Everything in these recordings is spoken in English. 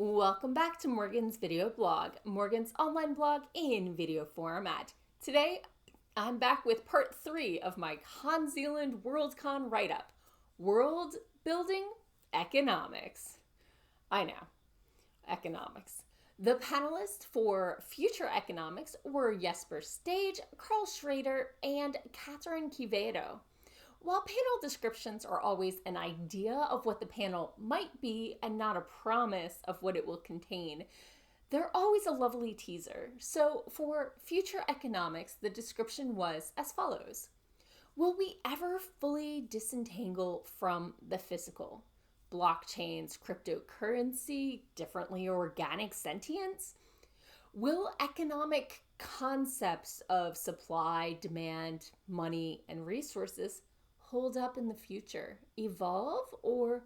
Welcome back to Morgan's video blog, Morgan's online blog in video format. Today, I'm back with part 3 of my Con Zealand WorldCon write-up, World Building Economics. I know, economics. The panelists for Future Economics were Jesper Stage, Carl Schrader, and Catherine Quevedo. While panel descriptions are always an idea of what the panel might be and not a promise of what it will contain, they're always a lovely teaser. So for Future Economics, the description was as follows. Will we ever fully disentangle from the physical? Blockchains, cryptocurrency, differently organic sentience? Will economic concepts of supply, demand, money, and resources hold up in the future, evolve, or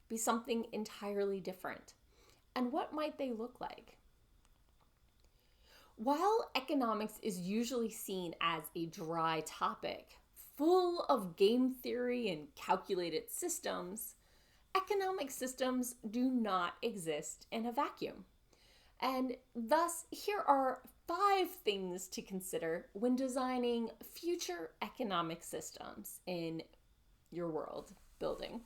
be something entirely different? And what might they look like? While economics is usually seen as a dry topic, full of game theory and calculated systems, economic systems do not exist in a vacuum. And thus, here are 5 things to consider when designing future economic systems in your world building.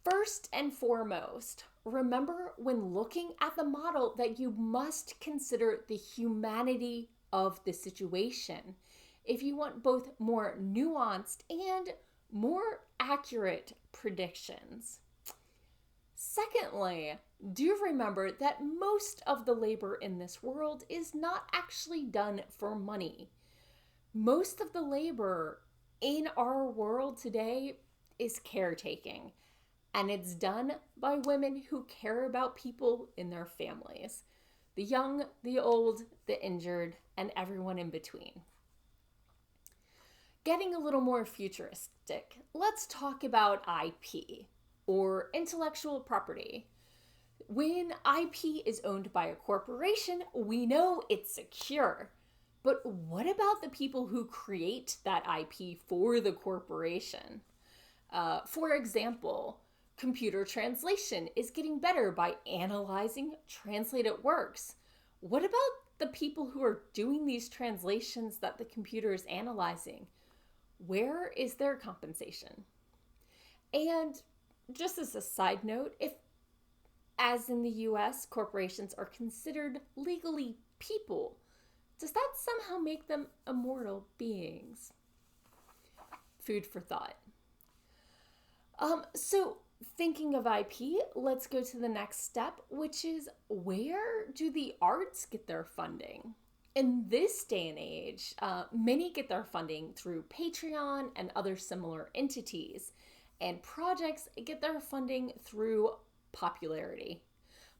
First and foremost, remember when looking at the model that you must consider the humanity of the situation if you want both more nuanced and more accurate predictions. Secondly, do remember that most of the labor in this world is not actually done for money. Most of the labor in our world today is caretaking, and it's done by women who care about people in their families, the young, the old, the injured, and everyone in between. Getting a little more futuristic, let's talk about IP, or intellectual property. When IP is owned by a corporation, we know it's secure. But what about the people who create that IP for the corporation? For example, computer translation is getting better by analyzing translated works. What about the people who are doing these translations that the computer is analyzing? Where is their compensation? And just as a side note, if, as in the US, corporations are considered legally people, does that somehow make them immortal beings? Food for thought. So thinking of IP, let's go to the next step, which is where do the arts get their funding? In this day and age, many get their funding through Patreon and other similar entities, and projects get their funding through popularity.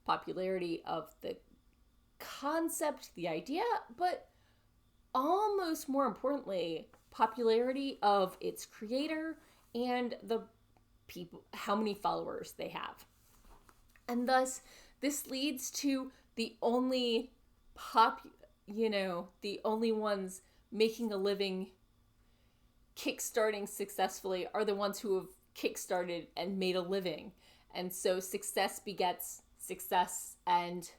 Popularity of the concept, the idea, but almost more importantly, popularity of its creator and the people, how many followers they have. And thus, this leads to the only the only ones making a living kickstarting successfully are the ones who have kickstarted and made a living. And so success begets success, and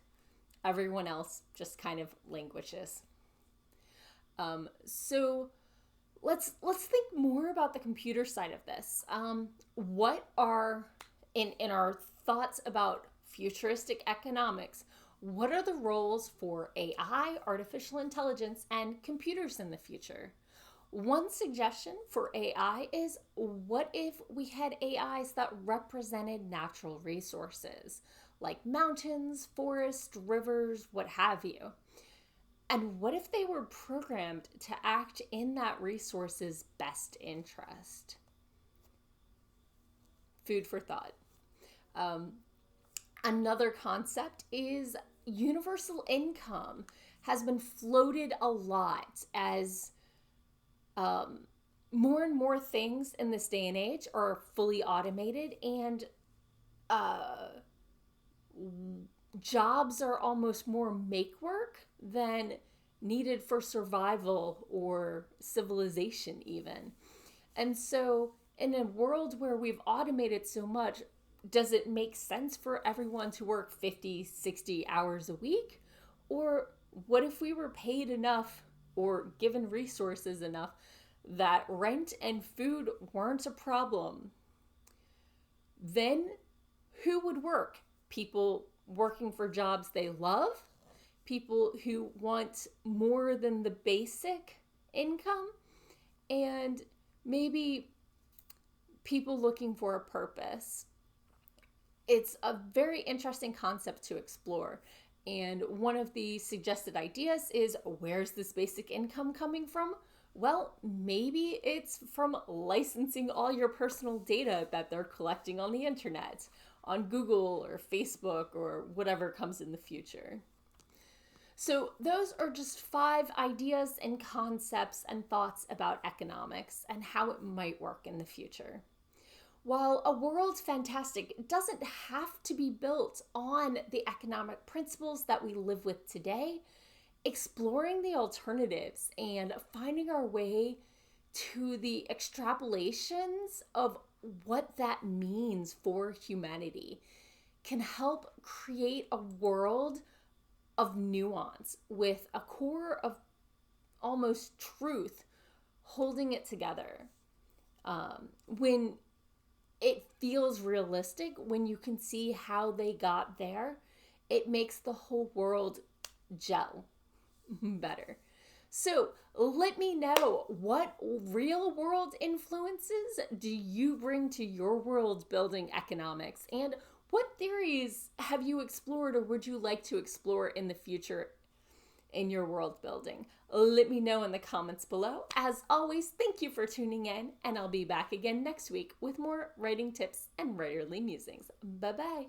everyone else just kind of languishes. So let's think more about the computer side of this. What are in our thoughts about futuristic economics? What are the roles for AI, artificial intelligence, and computers in the future? One suggestion for AI is, what if we had AIs that represented natural resources, like mountains, forests, rivers, what have you? And what if they were programmed to act in that resource's best interest? Food for thought. Another concept is universal income has been floated a lot as more and more things in this day and age are fully automated, and jobs are almost more make work than needed for survival or civilization even. And so in a world where we've automated so much, Does it make sense for everyone to work 50, 60 hours a week? Or what if we were paid enough or given resources enough that rent and food weren't a problem? Then who would work? People working for jobs they love? People who want more than the basic income? And maybe people looking for a purpose. It's a very interesting concept to explore. And one of the suggested ideas is, where's this basic income coming from? Well, maybe it's from licensing all your personal data that they're collecting on the internet, on Google or Facebook or whatever comes in the future. So those are just 5 ideas and concepts and thoughts about economics and how it might work in the future. While a world fantastic doesn't have to be built on the economic principles that we live with today, exploring the alternatives and finding our way to the extrapolations of what that means for humanity can help create a world of nuance with a core of almost truth holding it together. When it feels realistic, when you can see how they got there, it makes the whole world gel better. So let me know, what real world influences do you bring to your world building economics? And what theories have you explored or would you like to explore in the future in your world building? Let me know in the comments below. As always, thank you for tuning in, and I'll be back again next week with more writing tips and writerly musings. Bye-bye.